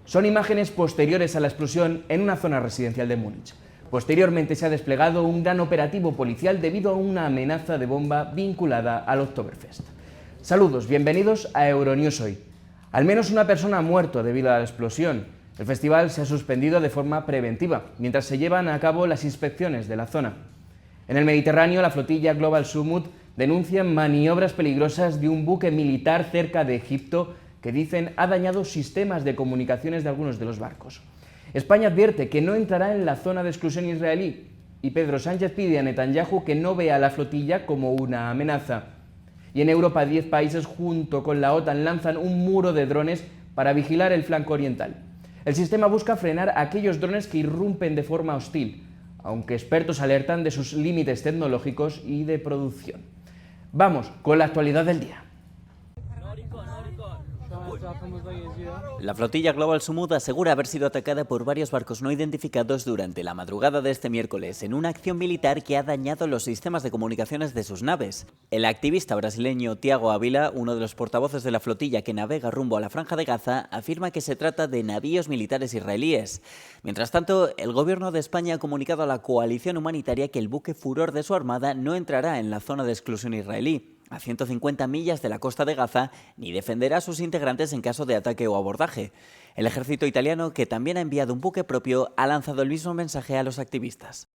Son imágenes posteriores a la explosión en una zona residencial de Múnich. Posteriormente se ha desplegado un gran operativo policial debido a una amenaza de bomba vinculada al Oktoberfest. Saludos, bienvenidos a Euronews Hoy. Al menos una persona ha muerto debido a la explosión. El festival se ha suspendido de forma preventiva, mientras se llevan a cabo las inspecciones de la zona. En el Mediterráneo, la flotilla Global Summut denuncia maniobras peligrosas de un buque militar cerca de Egipto que dicen ha dañado sistemas de comunicaciones de algunos de los barcos. España advierte que no entrará en la zona de exclusión israelí y Pedro Sánchez pide a Netanyahu que no vea a la flotilla como una amenaza. Y en Europa 10 países junto con la OTAN lanzan un muro de drones para vigilar el flanco oriental. El sistema busca frenar a aquellos drones que irrumpen de forma hostil, aunque expertos alertan de sus límites tecnológicos y de producción. Vamos con la actualidad del día. La flotilla Global Summut asegura haber sido atacada por varios barcos no identificados durante la madrugada de este miércoles en una acción militar que ha dañado los sistemas de comunicaciones de sus naves. El activista brasileño Thiago Ávila, uno de los portavoces de la flotilla que navega rumbo a la Franja de Gaza, afirma que se trata de navíos militares israelíes. Mientras tanto, el gobierno de España ha comunicado a la coalición humanitaria que el buque Furor de su armada no entrará en la zona de exclusión israelí, a 150 millas de la costa de Gaza, ni defenderá a sus integrantes en caso de ataque o abordaje. El ejército italiano, que también ha enviado un buque propio, ha lanzado el mismo mensaje a los activistas.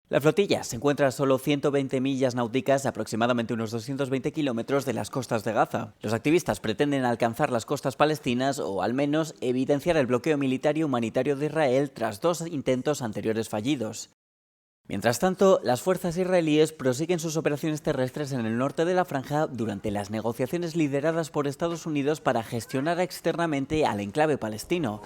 La flotilla se encuentra a solo 120 millas náuticas, aproximadamente unos 220 kilómetros de las costas de Gaza. Los activistas pretenden alcanzar las costas palestinas o al menos evidenciar el bloqueo militar y humanitario de Israel tras 2 intentos anteriores fallidos. Mientras tanto, las fuerzas israelíes prosiguen sus operaciones terrestres en el norte de la franja durante las negociaciones lideradas por Estados Unidos para gestionar externamente al enclave palestino.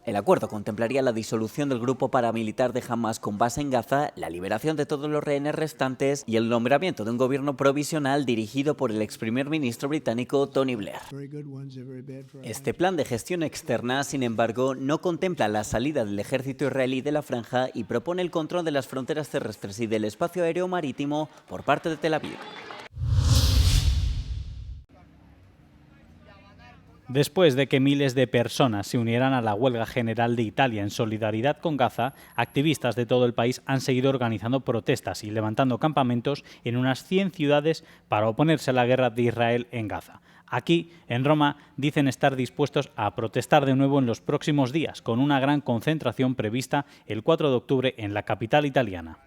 El acuerdo contemplaría la disolución del grupo paramilitar de Hamas con base en Gaza, la liberación de todos los rehenes restantes y el nombramiento de un gobierno provisional dirigido por el ex primer ministro británico Tony Blair. Este plan de gestión externa, sin embargo, no contempla la salida del ejército israelí de la franja y propone el control de las fronteras terrestres y del espacio aéreo marítimo por parte de Tel Aviv. Después de que miles de personas se unieran a la huelga general de Italia en solidaridad con Gaza, activistas de todo el país han seguido organizando protestas y levantando campamentos en unas 100 ciudades para oponerse a la guerra de Israel en Gaza. Aquí, en Roma, dicen estar dispuestos a protestar de nuevo en los próximos días, con una gran concentración prevista el 4 de octubre en la capital italiana.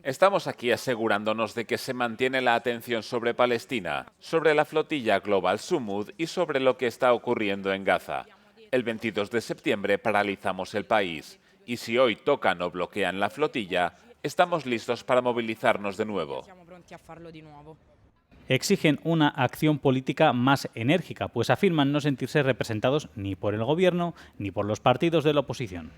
Estamos aquí asegurándonos de que se mantiene la atención sobre Palestina, sobre la flotilla Global Summut y sobre lo que está ocurriendo en Gaza. El 22 de septiembre paralizamos el país y si hoy tocan o bloquean la flotilla, estamos listos para movilizarnos de nuevo. Exigen una acción política más enérgica, pues afirman no sentirse representados ni por el gobierno ni por los partidos de la oposición.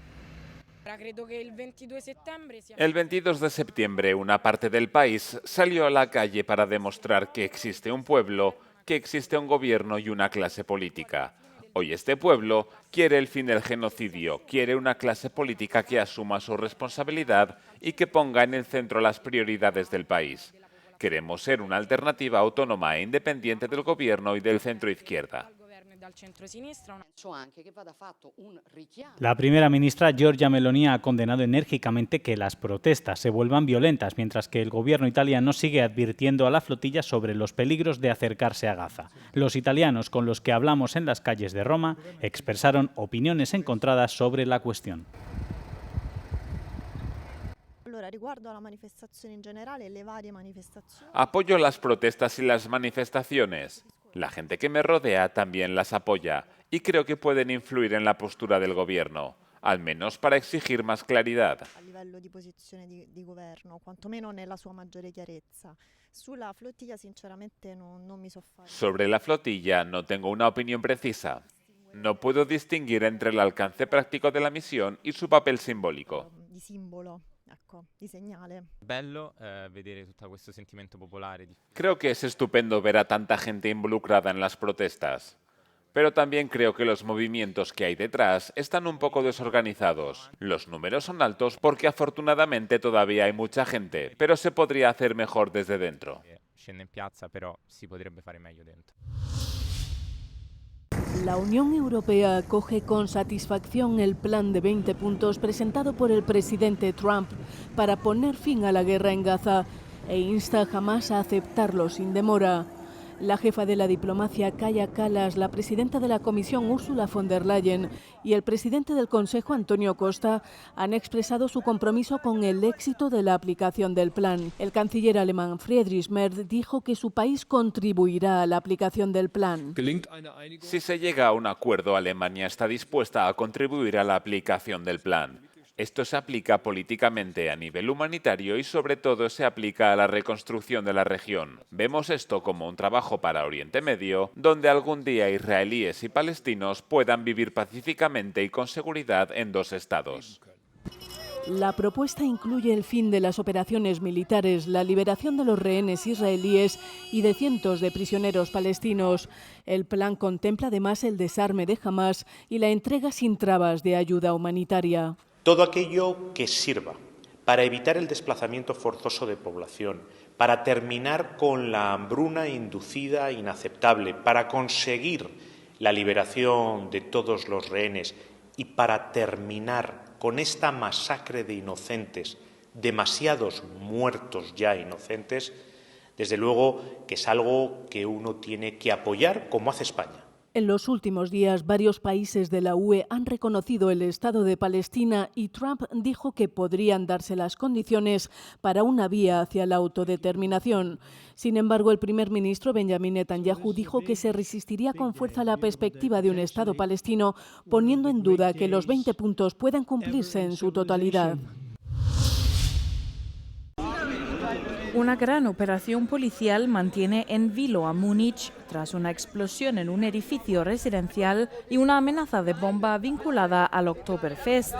El 22 de septiembre una parte del país salió a la calle para demostrar que existe un pueblo, que existe un gobierno y una clase política. Hoy este pueblo quiere el fin del genocidio, quiere una clase política que asuma su responsabilidad y que ponga en el centro las prioridades del país. Queremos ser una alternativa autónoma e independiente del gobierno y del centro izquierda. La primera ministra Giorgia Meloni ha condenado enérgicamente que las protestas se vuelvan violentas, mientras que el gobierno italiano sigue advirtiendo a la flotilla sobre los peligros de acercarse a Gaza. Los italianos con los que hablamos en las calles de Roma expresaron opiniones encontradas sobre la cuestión. Apoyo las protestas y las manifestaciones. La gente que me rodea también las apoya y creo que pueden influir en la postura del gobierno, al menos para exigir más claridad. Sobre la flotilla no tengo una opinión precisa. No puedo distinguir entre el alcance práctico de la misión y su papel simbólico. Creo que es estupendo ver a tanta gente involucrada en las protestas. Pero también creo que los movimientos que hay detrás están un poco desorganizados. Los números son altos porque afortunadamente todavía hay mucha gente, pero se podría hacer mejor desde dentro. La Unión Europea acoge con satisfacción el plan de 20 puntos presentado por el presidente Trump para poner fin a la guerra en Gaza e insta a Hamás a aceptarlo sin demora. La jefa de la diplomacia Kaja Kallas, la presidenta de la Comisión Ursula von der Leyen y el presidente del Consejo Antonio Costa han expresado su compromiso con el éxito de la aplicación del plan. El canciller alemán Friedrich Merz dijo que su país contribuirá a la aplicación del plan. Si se llega a un acuerdo, Alemania está dispuesta a contribuir a la aplicación del plan. Esto se aplica políticamente a nivel humanitario y sobre todo se aplica a la reconstrucción de la región. Vemos esto como un trabajo para Oriente Medio, donde algún día israelíes y palestinos puedan vivir pacíficamente y con seguridad en dos estados. La propuesta incluye el fin de las operaciones militares, la liberación de los rehenes israelíes y de cientos de prisioneros palestinos. El plan contempla además el desarme de Hamás y la entrega sin trabas de ayuda humanitaria. Todo aquello que sirva para evitar el desplazamiento forzoso de población, para terminar con la hambruna inducida inaceptable, para conseguir la liberación de todos los rehenes y para terminar con esta masacre de inocentes, demasiados muertos ya inocentes, desde luego que es algo que uno tiene que apoyar como hace España. En los últimos días, varios países de la UE han reconocido el Estado de Palestina y Trump dijo que podrían darse las condiciones para una vía hacia la autodeterminación. Sin embargo, el primer ministro Benjamin Netanyahu dijo que se resistiría con fuerza a la perspectiva de un Estado palestino, poniendo en duda que los 20 puntos puedan cumplirse en su totalidad. Una gran operación policial mantiene en vilo a Múnich tras una explosión en un edificio residencial y una amenaza de bomba vinculada al Oktoberfest.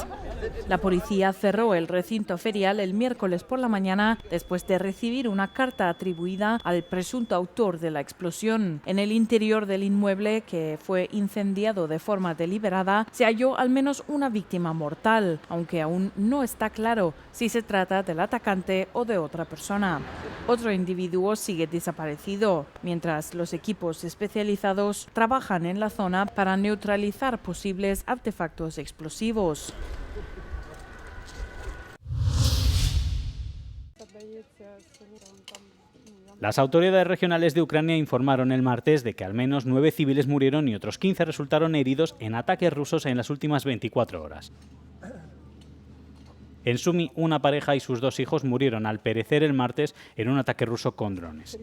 La policía cerró el recinto ferial el miércoles por la mañana después de recibir una carta atribuida al presunto autor de la explosión. En el interior del inmueble, que fue incendiado de forma deliberada, se halló al menos una víctima mortal, aunque aún no está claro si se trata del atacante o de otra persona. Otro individuo sigue desaparecido, mientras los equipos especializados trabajan en la zona para neutralizar posibles artefactos explosivos. Las autoridades regionales de Ucrania informaron el martes de que al menos 9 civiles murieron y otros 15 resultaron heridos en ataques rusos en las últimas 24 horas. En Sumi, una pareja y sus 2 hijos murieron al perecer el martes en un ataque ruso con drones.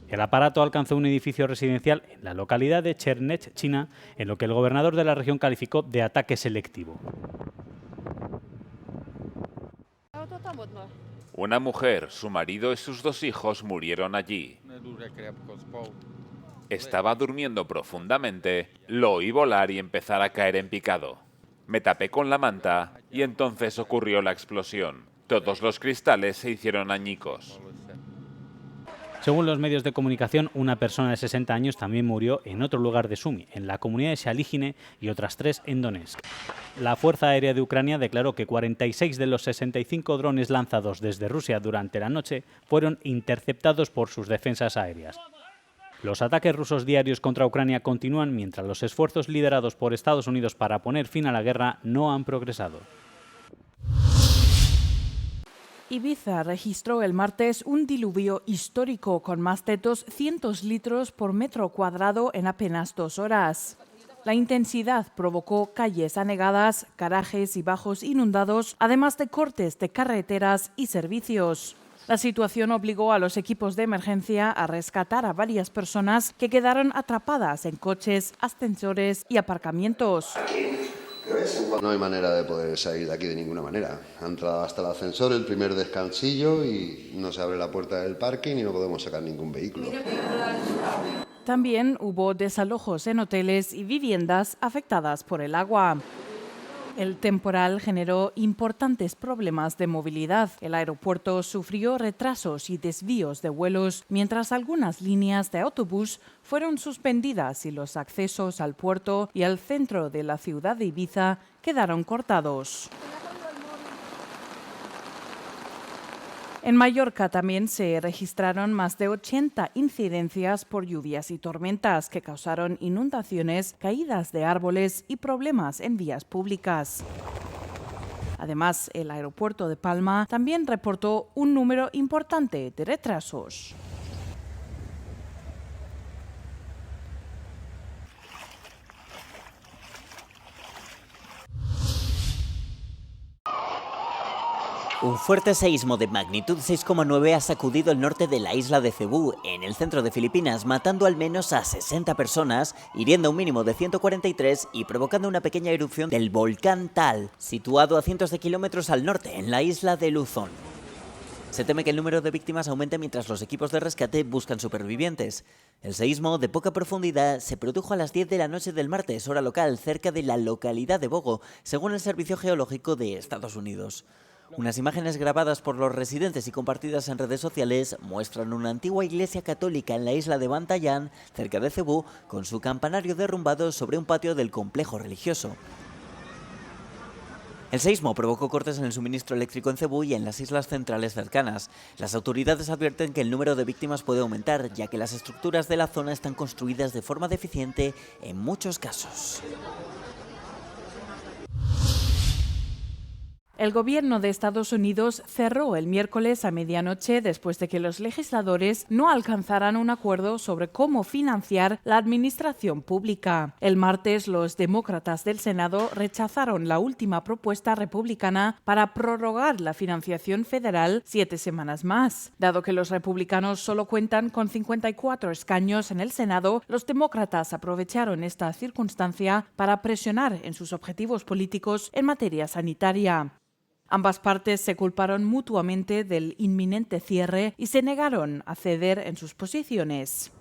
El aparato alcanzó un edificio residencial en la localidad de Chernech-China, en lo que el gobernador de la región calificó de ataque selectivo. Una mujer, su marido y sus 2 hijos murieron allí. Estaba durmiendo profundamente, lo oí volar y empezar a caer en picado. Me tapé con la manta y entonces ocurrió la explosión. Todos los cristales se hicieron añicos. Según los medios de comunicación, una persona de 60 años también murió en otro lugar de Sumi, en la comunidad de Shaligine, y otras 3 en Donetsk. La Fuerza Aérea de Ucrania declaró que 46 de los 65 drones lanzados desde Rusia durante la noche fueron interceptados por sus defensas aéreas. Los ataques rusos diarios contra Ucrania continúan mientras los esfuerzos liderados por Estados Unidos para poner fin a la guerra no han progresado. Ibiza registró el martes un diluvio histórico con más de 200 litros por metro cuadrado en apenas 2 horas. La intensidad provocó calles anegadas, garajes y bajos inundados, además de cortes de carreteras y servicios. La situación obligó a los equipos de emergencia a rescatar a varias personas que quedaron atrapadas en coches, ascensores y aparcamientos. No hay manera de poder salir de aquí de ninguna manera. Ha entrado hasta el ascensor, el primer descansillo, y no se abre la puerta del parking y no podemos sacar ningún vehículo. También hubo desalojos en hoteles y viviendas afectadas por el agua. El temporal generó importantes problemas de movilidad. El aeropuerto sufrió retrasos y desvíos de vuelos, mientras algunas líneas de autobús fueron suspendidas y los accesos al puerto y al centro de la ciudad de Ibiza quedaron cortados. En Mallorca también se registraron más de 80 incidencias por lluvias y tormentas que causaron inundaciones, caídas de árboles y problemas en vías públicas. Además, el aeropuerto de Palma también reportó un número importante de retrasos. Un fuerte seísmo de magnitud 6,9 ha sacudido el norte de la isla de Cebú, en el centro de Filipinas, matando al menos a 60 personas, hiriendo un mínimo de 143 y provocando una pequeña erupción del volcán Tal, situado a cientos de kilómetros al norte, en la isla de Luzón. Se teme que el número de víctimas aumente mientras los equipos de rescate buscan supervivientes. El seísmo, de poca profundidad, se produjo a las 10 de la noche del martes, hora local, cerca de la localidad de Bogo, según el Servicio Geológico de Estados Unidos. Unas imágenes grabadas por los residentes y compartidas en redes sociales muestran una antigua iglesia católica en la isla de Bantayán, cerca de Cebú, con su campanario derrumbado sobre un patio del complejo religioso. El seísmo provocó cortes en el suministro eléctrico en Cebú y en las islas centrales cercanas. Las autoridades advierten que el número de víctimas puede aumentar, ya que las estructuras de la zona están construidas de forma deficiente en muchos casos. El gobierno de Estados Unidos cerró el miércoles a medianoche después de que los legisladores no alcanzaran un acuerdo sobre cómo financiar la administración pública. El martes, los demócratas del Senado rechazaron la última propuesta republicana para prorrogar la financiación federal 7 semanas más. Dado que los republicanos solo cuentan con 54 escaños en el Senado, los demócratas aprovecharon esta circunstancia para presionar en sus objetivos políticos en materia sanitaria. Ambas partes se culparon mutuamente del inminente cierre y se negaron a ceder en sus posiciones.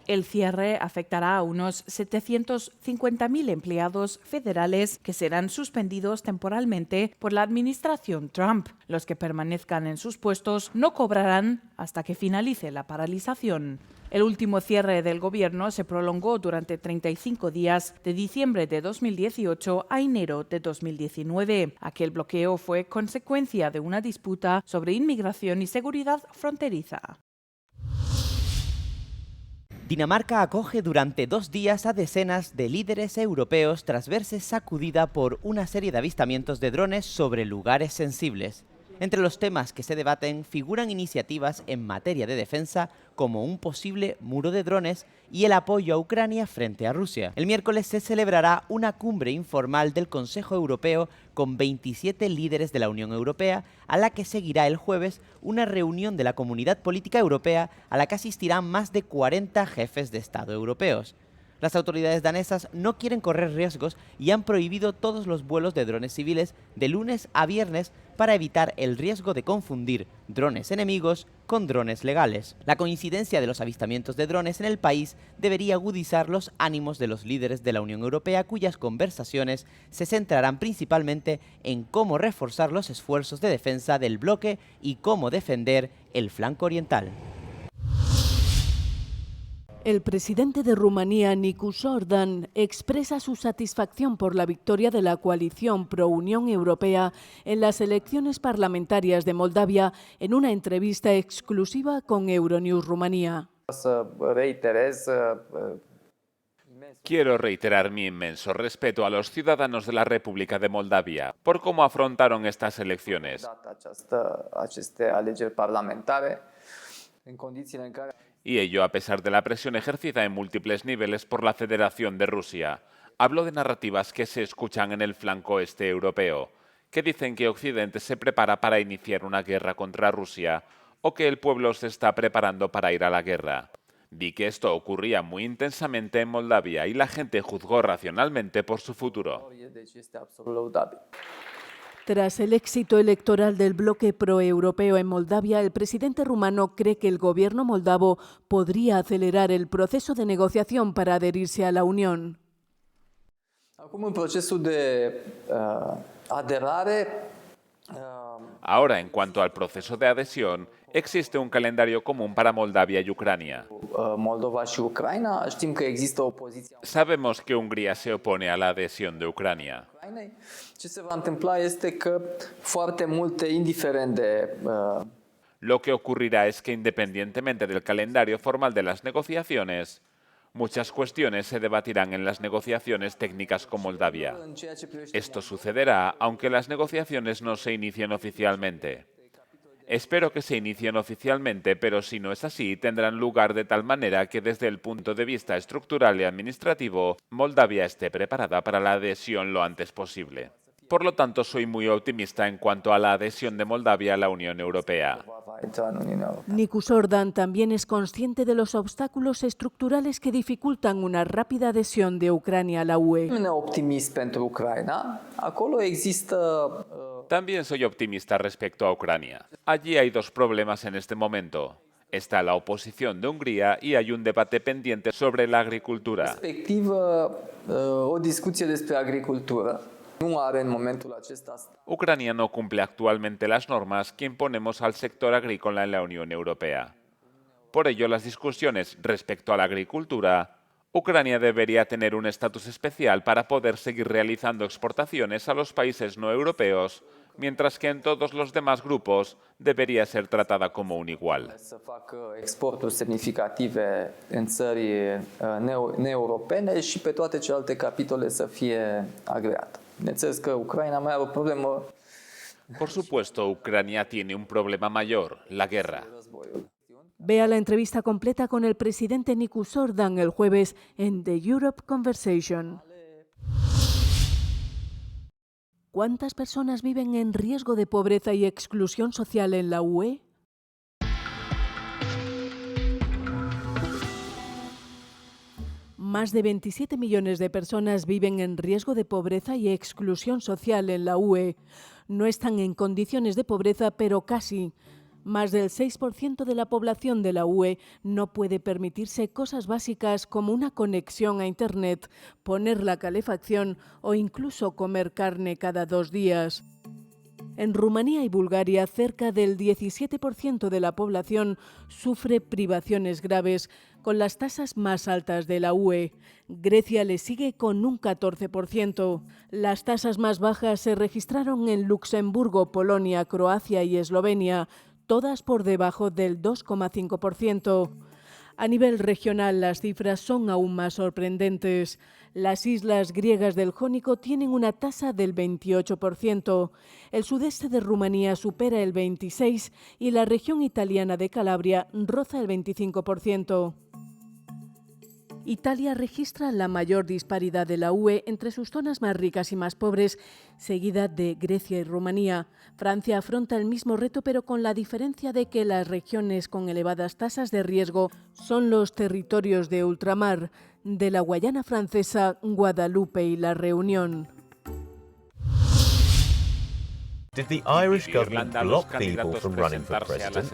El cierre afectará a unos 750.000 empleados federales que serán suspendidos temporalmente por la administración Trump. Los que permanezcan en sus puestos no cobrarán hasta que finalice la paralización. El último cierre del gobierno se prolongó durante 35 días de diciembre de 2018 a enero de 2019. Aquel bloqueo fue consecuencia de una disputa sobre inmigración y seguridad fronteriza. Dinamarca acoge durante 2 días a decenas de líderes europeos tras verse sacudida por una serie de avistamientos de drones sobre lugares sensibles. Entre los temas que se debaten figuran iniciativas en materia de defensa como un posible muro de drones y el apoyo a Ucrania frente a Rusia. El miércoles se celebrará una cumbre informal del Consejo Europeo con 27 líderes de la Unión Europea, a la que seguirá el jueves una reunión de la Comunidad Política Europea a la que asistirán más de 40 jefes de Estado europeos. Las autoridades danesas no quieren correr riesgos y han prohibido todos los vuelos de drones civiles de lunes a viernes para evitar el riesgo de confundir drones enemigos con drones legales. La coincidencia de los avistamientos de drones en el país debería agudizar los ánimos de los líderes de la Unión Europea, cuyas conversaciones se centrarán principalmente en cómo reforzar los esfuerzos de defensa del bloque y cómo defender el flanco oriental. El presidente de Rumanía, Nicu Orban, expresa su satisfacción por la victoria de la coalición pro-Unión Europea en las elecciones parlamentarias de Moldavia en una entrevista exclusiva con Euronews Rumanía. Quiero reiterar mi inmenso respeto a los ciudadanos de la República de Moldavia por cómo afrontaron estas elecciones. Y ello a pesar de la presión ejercida en múltiples niveles por la Federación de Rusia. Hablo de narrativas que se escuchan en el flanco este europeo, que dicen que Occidente se prepara para iniciar una guerra contra Rusia o que el pueblo se está preparando para ir a la guerra. Vi que esto ocurría muy intensamente en Moldavia y la gente juzgó racionalmente por su futuro. Tras el éxito electoral del bloque pro-europeo en Moldavia, el presidente rumano cree que el gobierno moldavo podría acelerar el proceso de negociación para adherirse a la Unión. Ahora, en cuanto al proceso de adhesión, existe un calendario común para Moldavia y Ucrania. Sabemos que Hungría se opone a la adhesión de Ucrania. Lo que ocurrirá es que, independientemente del calendario formal de las negociaciones, muchas cuestiones se debatirán en las negociaciones técnicas con Moldavia. Esto sucederá aunque las negociaciones no se inicien oficialmente. Espero que se inicien oficialmente, pero si no es así, tendrán lugar de tal manera que desde el punto de vista estructural y administrativo, Moldavia esté preparada para la adhesión lo antes posible. Por lo tanto, soy muy optimista en cuanto a la adhesión de Moldavia a la Unión Europea. Nicu Sordan también es consciente de los obstáculos estructurales que dificultan una rápida adhesión de Ucrania a la UE. También soy optimista respecto a Ucrania. Allí hay dos problemas en este momento. Está la oposición de Hungría y hay un debate pendiente sobre la agricultura. Ucrania no cumple actualmente las normas que imponemos al sector agrícola en la Unión Europea. Por ello, las discusiones respecto a la agricultura, Ucrania debería tener un estatus especial para poder seguir realizando exportaciones a los países no europeos, mientras que en todos los demás grupos debería ser tratada como un igual. Exporturi semnificative în țări neeuropene și pe toate celelalte capitole să fie agreată. Bineînțeles că Ucraina mai are o problemă. Por supuesto, Ucrania tiene un problema mayor, la guerra. Vea la entrevista completa con el presidente Nicu Sordan el jueves en The Europe Conversation. ¿Cuántas personas viven en riesgo de pobreza y exclusión social en la UE? Más de 27 millones de personas viven en riesgo de pobreza y exclusión social en la UE. No están en condiciones de pobreza, pero casi. Más del 6% de la población de la UE no puede permitirse cosas básicas como una conexión a Internet, poner la calefacción o incluso comer carne cada 2 días. En Rumanía y Bulgaria, cerca del 17% de la población sufre privaciones graves, con las tasas más altas de la UE. Grecia le sigue con un 14%. Las tasas más bajas se registraron en Luxemburgo, Polonia, Croacia y Eslovenia, todas por debajo del 2,5%. A nivel regional, las cifras son aún más sorprendentes. Las islas griegas del Jónico tienen una tasa del 28%, el sudeste de Rumanía supera el 26% y la región italiana de Calabria roza el 25%. Italia registra la mayor disparidad de la UE entre sus zonas más ricas y más pobres, seguida de Grecia y Rumanía. Francia afronta el mismo reto, pero con la diferencia de que las regiones con elevadas tasas de riesgo son los territorios de ultramar, de la Guayana Francesa, Guadalupe y La Reunión. Did the Irish government block people from running for president?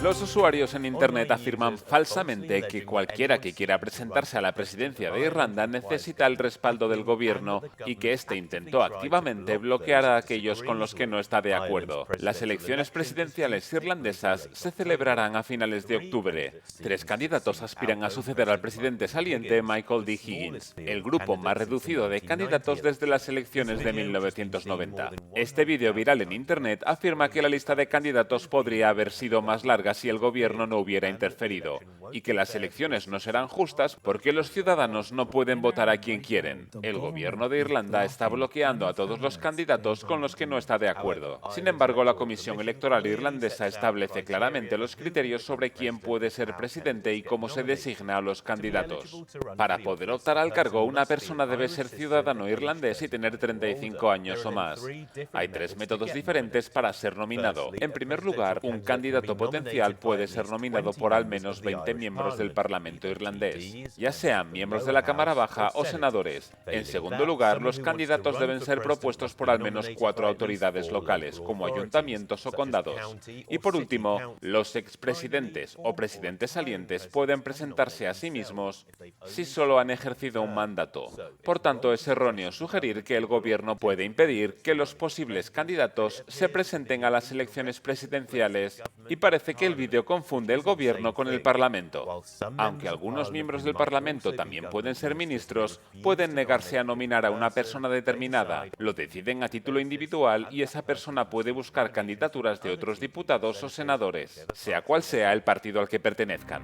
Los usuarios en Internet afirman falsamente que cualquiera que quiera presentarse a la presidencia de Irlanda necesita el respaldo del gobierno y que éste intentó activamente bloquear a aquellos con los que no está de acuerdo. Las elecciones presidenciales irlandesas se celebrarán a finales de octubre. 3 candidatos aspiran a suceder al presidente saliente Michael D. Higgins, el grupo más reducido de candidatos desde las elecciones de 1990. Este vídeo viral en Internet afirma que la lista de candidatos podría haber sido más larga si el gobierno no hubiera interferido, y que las elecciones no serán justas porque los ciudadanos no pueden votar a quien quieren. El gobierno de Irlanda está bloqueando a todos los candidatos con los que no está de acuerdo. Sin embargo, la Comisión Electoral Irlandesa establece claramente los criterios sobre quién puede ser presidente y cómo se designa a los candidatos. Para poder optar al cargo, una persona debe ser ciudadano irlandés y tener 35 años o más. Hay 3 métodos diferentes para ser nominado. En primer lugar, un candidato potencial puede ser nominado por al menos 20 miembros del Parlamento irlandés, ya sean miembros de la Cámara Baja o senadores. En segundo lugar, los candidatos deben ser propuestos por al menos 4 autoridades locales, como ayuntamientos o condados. Y por último, los expresidentes o presidentes salientes pueden presentarse a sí mismos si solo han ejercido un mandato. Por tanto, es erróneo sugerir que el gobierno puede impedir que los posibles candidatos se presenten a las elecciones presidenciales Y parece que el vídeo confunde el gobierno con el Parlamento. Aunque algunos miembros del Parlamento también pueden ser ministros, pueden negarse a nominar a una persona determinada. Lo deciden a título individual y esa persona puede buscar candidaturas de otros diputados o senadores, sea cual sea el partido al que pertenezcan.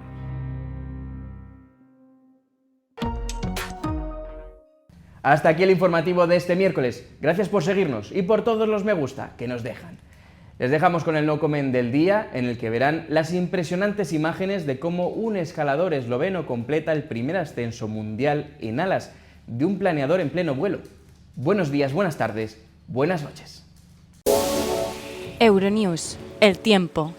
Hasta aquí el informativo de este miércoles. Gracias por seguirnos y por todos los me gusta que nos dejan. Les dejamos con el no comment del día, en el que verán las impresionantes imágenes de cómo un escalador esloveno completa el primer ascenso mundial en alas de un planeador en pleno vuelo. Buenos días, buenas tardes, buenas noches. Euronews, el tiempo.